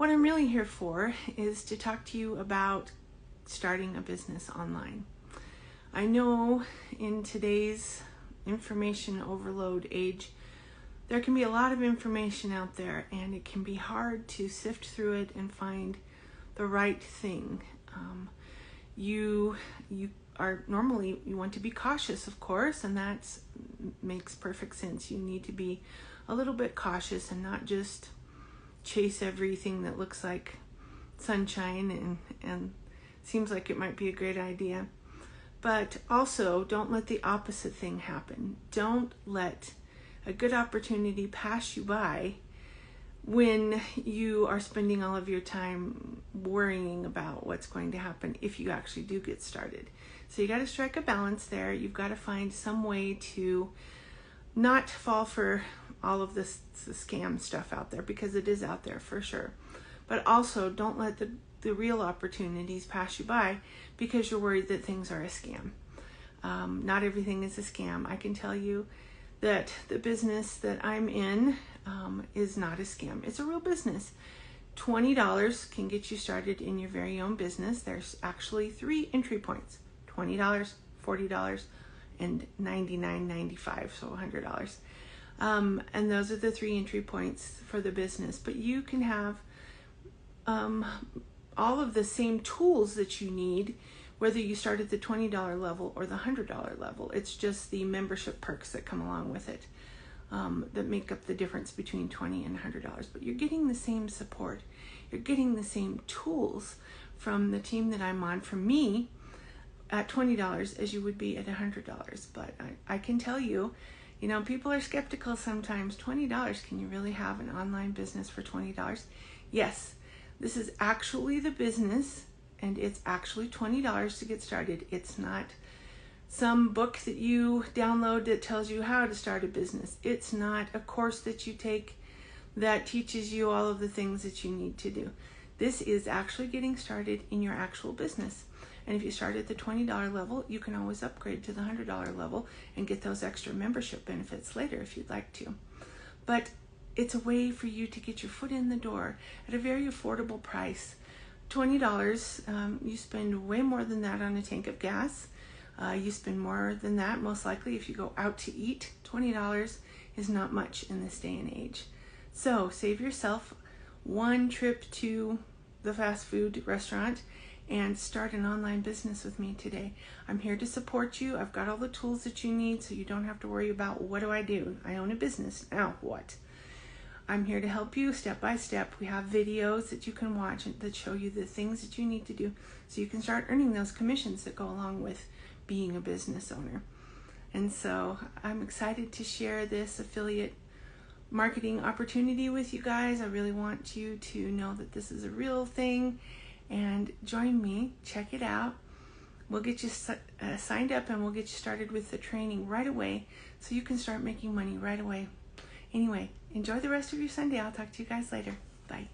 What I'm really here for is to talk to you about starting a business online. I know in today's information overload age, there can be a lot of information out there, and it can be hard to sift through it and find the right thing. You want to be cautious, of course, and that makes perfect sense. You need to be a little bit cautious and not just chase everything that looks like sunshine and seems like it might be a great idea. But also, don't let the opposite thing happen. Don't let a good opportunity pass you by when you are spending all of your time worrying about what's going to happen if you actually do get started. So you got to strike a balance there. You've got to find some way to not fall for all of this scam stuff out there, because it is out there for sure. But also, don't let the real opportunities pass you by because you're worried that things are a scam. Not everything is a scam. I can tell you that the business that I'm in is not a scam. It's a real business. $20 can get you started in your very own business. There's actually 3 entry points: $20, $40, and $99.95, so $100. And those are the 3 entry points for the business. But you can have all of the same tools that you need, whether you start at the $20 level or the $100 level. It's just the membership perks that come along with it that make up the difference between $20 and $100. But you're getting the same support. You're getting the same tools from the team that I'm on, from me, at $20 as you would be at $100. But I can tell you, people are skeptical sometimes. $20, can you really have an online business for $20? Yes, this is actually the business, and it's actually $20 to get started. It's not some book that you download that tells you how to start a business. It's not a course that you take that teaches you all of the things that you need to do. This is actually getting started in your actual business. And if you start at the $20 level, you can always upgrade to the $100 level and get those extra membership benefits later if you'd like to. But it's a way for you to get your foot in the door at a very affordable price. $20, you spend way more than that on a tank of gas. You spend more than that, most likely, if you go out to eat. $20 is not much in this day and age. So save yourself one trip to the fast food restaurant and start an online business with me today. I'm here to support you. I've got all the tools that you need, so you don't have to worry about, what do I do? I own a business. Now what? I'm here to help you step by step. We have videos that you can watch that show you the things that you need to do so you can start earning those commissions that go along with being a business owner. And so I'm excited to share this affiliate marketing opportunity with you guys. I really want you to know that this is a real thing, and join me. Check it out. We'll get you signed up, and we'll get you started with the training right away so you can start making money right away. Anyway, enjoy the rest of your Sunday. I'll talk to you guys later. Bye.